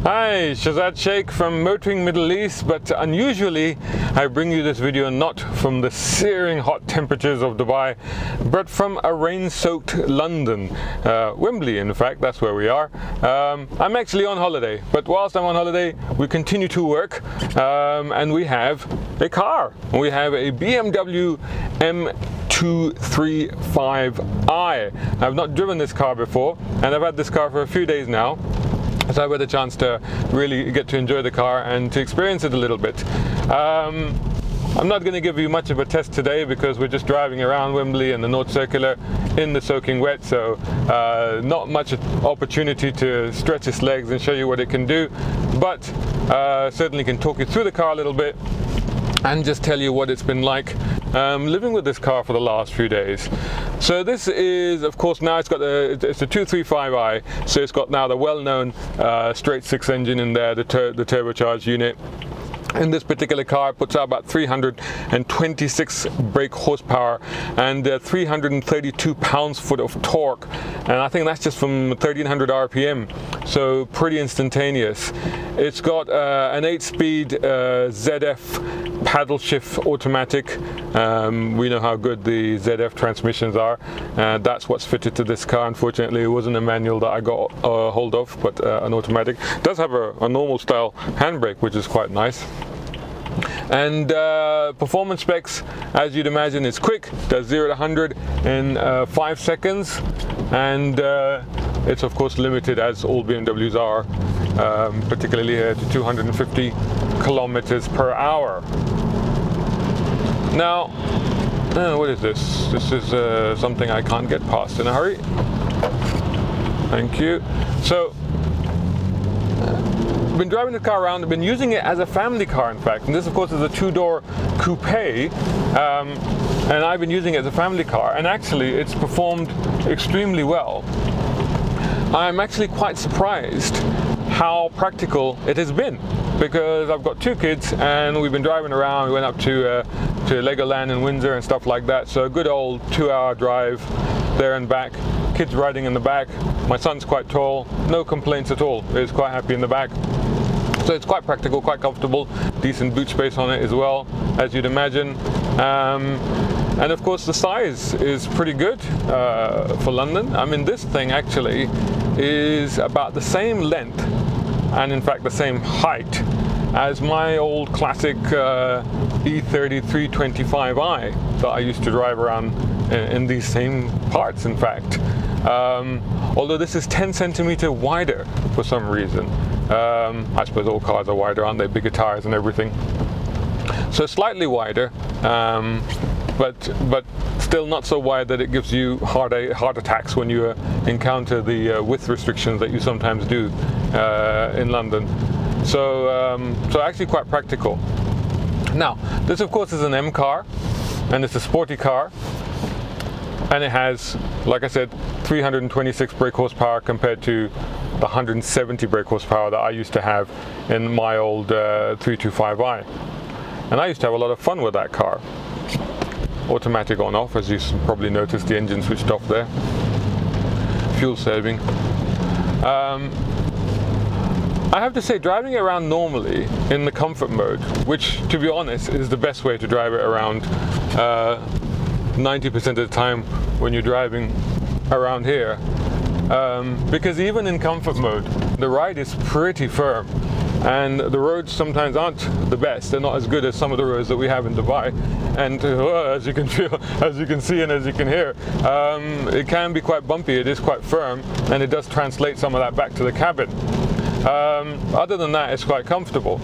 Hi, Shazad Sheikh from Motoring Middle East, but unusually I bring you this video not from the searing hot temperatures of Dubai, but from a rain-soaked London, Wembley in fact, that's where we are. I'm actually on holiday, but whilst I'm on holiday we continue to work and we have a car. We have a BMW M235i. I've not driven this car before and I've had this car for a few days now. So I've had a chance to really get to enjoy the car and to experience it a little bit. I'm not going to give you much of a test today because we're just driving around Wembley and the North Circular in the soaking wet, so not much opportunity to stretch its legs and show you what it can do, but certainly can talk you through the car a little bit and just tell you what it's been like living with this car for the last few days. So this is, of course, now it's a 235i, so it's got now the well-known straight six engine in there, the turbocharged unit. In this particular car, it puts out about 326 brake horsepower and 332 pounds-foot of torque, and I think that's just from 1300 RPM, so pretty instantaneous. It's got an 8-speed ZF paddle shift automatic. We know how good the ZF transmissions are, and that's what's fitted to this car. Unfortunately, it wasn't a manual that I got hold of, but an automatic. It does have a normal style handbrake, which is quite nice. And performance specs, as you'd imagine, is quick. Does 0 to 100 in 5 seconds, and it's of course limited, as all BMWs are, particularly here, to 250 kilometers per hour. Now, what is this? This is something I can't get past in a hurry. Thank you. So, I've been driving the car around. I've been using it as a family car, in fact. And this, of course, is a two-door coupe. And I've been using it as a family car. And actually, it's performed extremely well. I'm actually quite surprised how practical it has been, because I've got two kids and we've been driving around. We went up to Legoland in Windsor and stuff like that. So a good old 2-hour drive there and back. Kids riding in the back. My son's quite tall. No complaints at all. He's quite happy in the back. So it's quite practical, quite comfortable. Decent boot space on it as well, as you'd imagine. And of course the size is pretty good for London. I mean, this thing actually is about the same length and in fact the same height as my old classic E30 325i that I used to drive around in these same parts, in fact. Although this is 10 centimeter wider for some reason. I suppose all cars are wider, aren't they? Bigger tires and everything. So slightly wider, but still not so wide that it gives you heart attacks when you encounter the width restrictions that you sometimes do in London. So actually quite practical. Now, this of course is an M car, and it's a sporty car, and it has, like I said, 326 brake horsepower compared to the 170 brake horsepower that I used to have in my old 325i. And I used to have a lot of fun with that car. Automatic on off, as you probably noticed, the engine switched off there. Fuel saving. I have to say, driving around normally in the comfort mode, which to be honest is the best way to drive it around 90% of the time when you're driving around here, because even in comfort mode the ride is pretty firm, and the roads sometimes aren't the best. They're not as good as some of the roads that we have in Dubai, and as you can feel, as you can see, and as you can hear, it can be quite bumpy. It is quite firm, and it does translate some of that back to the cabin. Other than that, it's quite comfortable.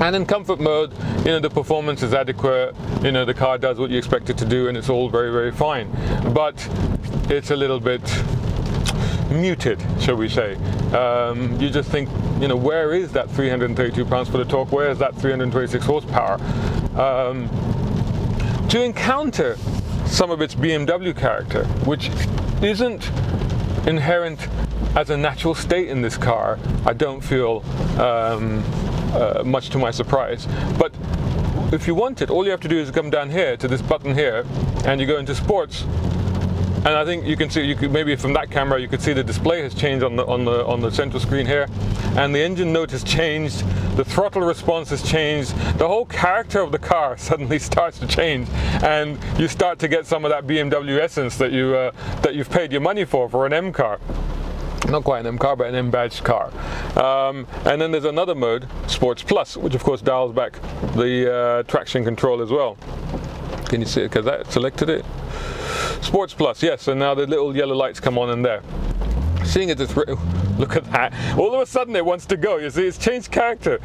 And in comfort mode, you know, the performance is adequate, you know, the car does what you expect it to do, and it's all very, very fine. But it's a little bit muted, shall we say. You just think, you know, where is that 332 pounds-foot of torque? Where is that 326 horsepower? To encounter some of its BMW character, which isn't inherent as a natural state in this car, I don't feel much to my surprise. But if you want it, all you have to do is come down here to this button here, and you go into sports, And I think you can see, maybe from that camera you could see the display has changed on the central screen here, and the engine note has changed, the throttle response has changed, the whole character of the car suddenly starts to change, and you start to get some of that BMW essence that you've paid your money for an M car. Not quite an M car, but an M badged car. And then there's another mode, Sports Plus, which of course dials back the traction control as well. Can you see it? Because that selected it. Sports Plus, yes. So now the little yellow lights come on in there. Seeing as it's look at that. All of a sudden it wants to go. You see, it's changed character.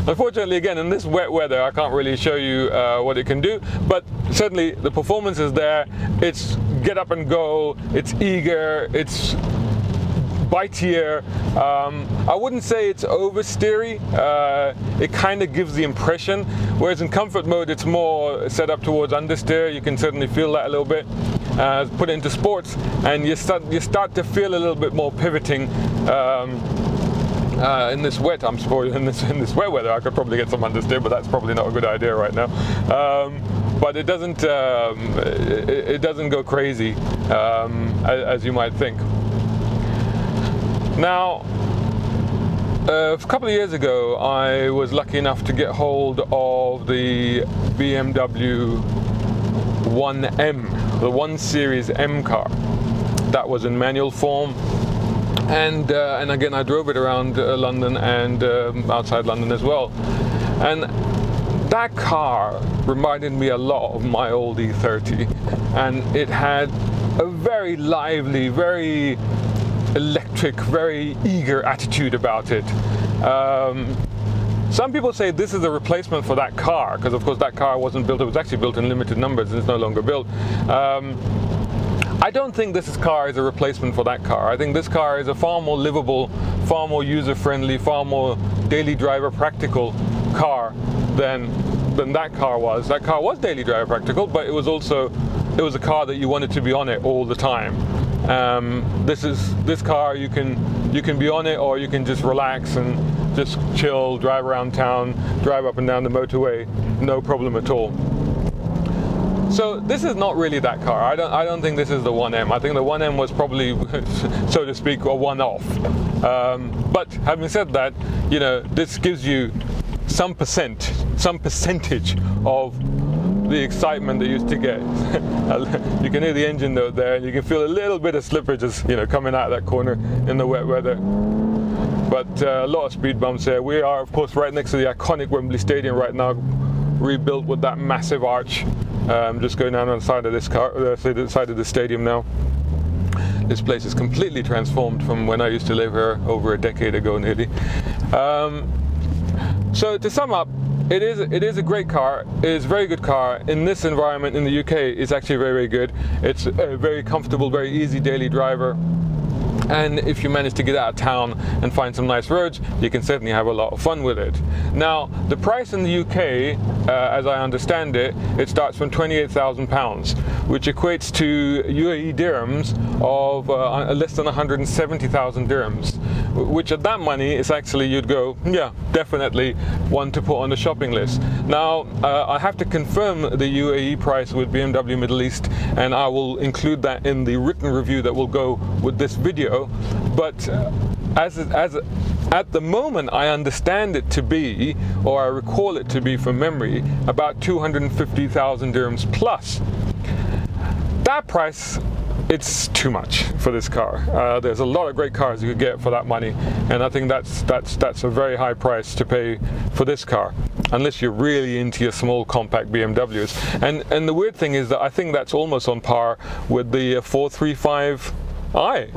Unfortunately, again, in this wet weather, I can't really show you what it can do. But certainly the performance is there. It's get up and go. It's eager. It's bitier. I wouldn't say it's oversteery. It kind of gives the impression, whereas in comfort mode it's more set up towards understeer. You can certainly feel that a little bit. Put it into sports and you start to feel a little bit more pivoting. In this wet, I'm spoiled. In this wet weather, I could probably get some understeer, but that's probably not a good idea right now. But it doesn't go crazy as you might think. Now, a couple of years ago, I was lucky enough to get hold of the BMW 1M, the 1 Series M car. That was in manual form, and again I drove it around London and outside London as well. And that car reminded me a lot of my old E30, and it had a very lively, very electric, very eager attitude about it. Some people say this is a replacement for that car, because of course that car wasn't built, it was actually built in limited numbers and it's no longer built. I don't think this car is a replacement for that car. I think this car is a far more livable, far more user-friendly, far more daily driver practical car than that car was. That car was daily driver practical, but it was a car that you wanted to be on it all the time. This car you can be on it, or you can just relax and just chill, drive around town, drive up and down the motorway, no problem at all. So this is not really that car. I don't think this is the 1M. I think the 1M was probably, so to speak, a one-off. But having said that, you know, this gives you some percentage of the excitement that you used to get. You can hear the engine note there, and you can feel a little bit of slippage, just, you know, coming out of that corner in the wet weather. But a lot of speed bumps here. We are, of course, right next to the iconic Wembley Stadium right now, rebuilt with that massive arch. Just going down on the side of this side of the stadium now. This place is completely transformed from when I used to live here over a decade ago, nearly. So to sum up, it is a great car. It is a very good car. In this environment in the UK, it's actually very, very good. It's a very comfortable, very easy daily driver. And if you manage to get out of town and find some nice roads, you can certainly have a lot of fun with it. Now, the price in the UK, as I understand it, it starts from £28,000, which equates to UAE dirhams of less than 170,000 dirhams, which at that money is actually, you'd go, yeah, definitely one to put on the shopping list. Now, I have to confirm the UAE price with BMW Middle East, and I will include that in the written review that will go with this video. But at the moment, I understand it to be, or I recall it to be from memory, about 250,000 dirhams plus. That price, it's too much for this car. There's a lot of great cars you could get for that money, and I think that's a very high price to pay for this car, unless you're really into your small compact BMWs. And the weird thing is that I think that's almost on par with the 435i.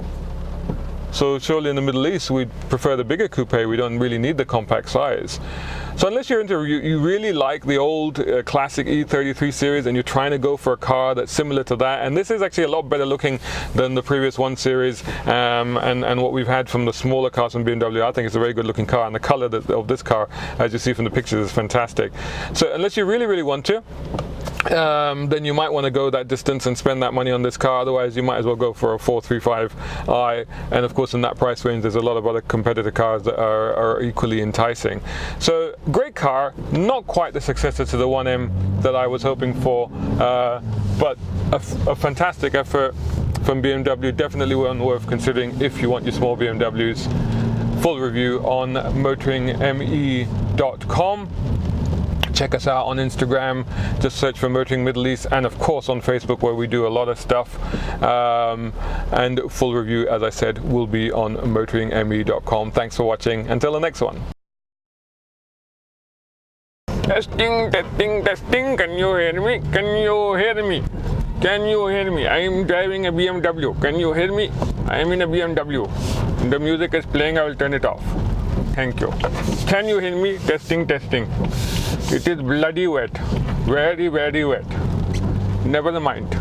So surely in the Middle East we'd prefer the bigger coupe, we don't really need the compact size. So unless you're into, you really like the old classic E33 series and you're trying to go for a car that's similar to that, and this is actually a lot better looking than the previous 1 Series and what we've had from the smaller cars from BMW. I think it's a very good looking car, and the color of this car, as you see from the pictures, is fantastic. So unless you really, really want to, then you might want to go that distance and spend that money on this car. Otherwise, you might as well go for a 435i, and of course in that price range there's a lot of other competitor cars that are equally enticing. So great car, not quite the successor to the 1M that I was hoping for, but a fantastic effort from BMW, definitely one worth considering if you want your small BMWs. Full review on motoringme.com. Check us out on Instagram, just search for Motoring Middle East, and of course on Facebook, where we do a lot of stuff. And full review, as I said, will be on motoringme.com. Thanks for watching. Until the next one. Testing, testing, testing. Can you hear me? Can you hear me? Can you hear me? I am driving a BMW. Can you hear me? I am in a BMW. The music is playing. I will turn it off. Thank you. Can you hear me? Testing, testing. It is bloody wet. Very, very wet. Never mind.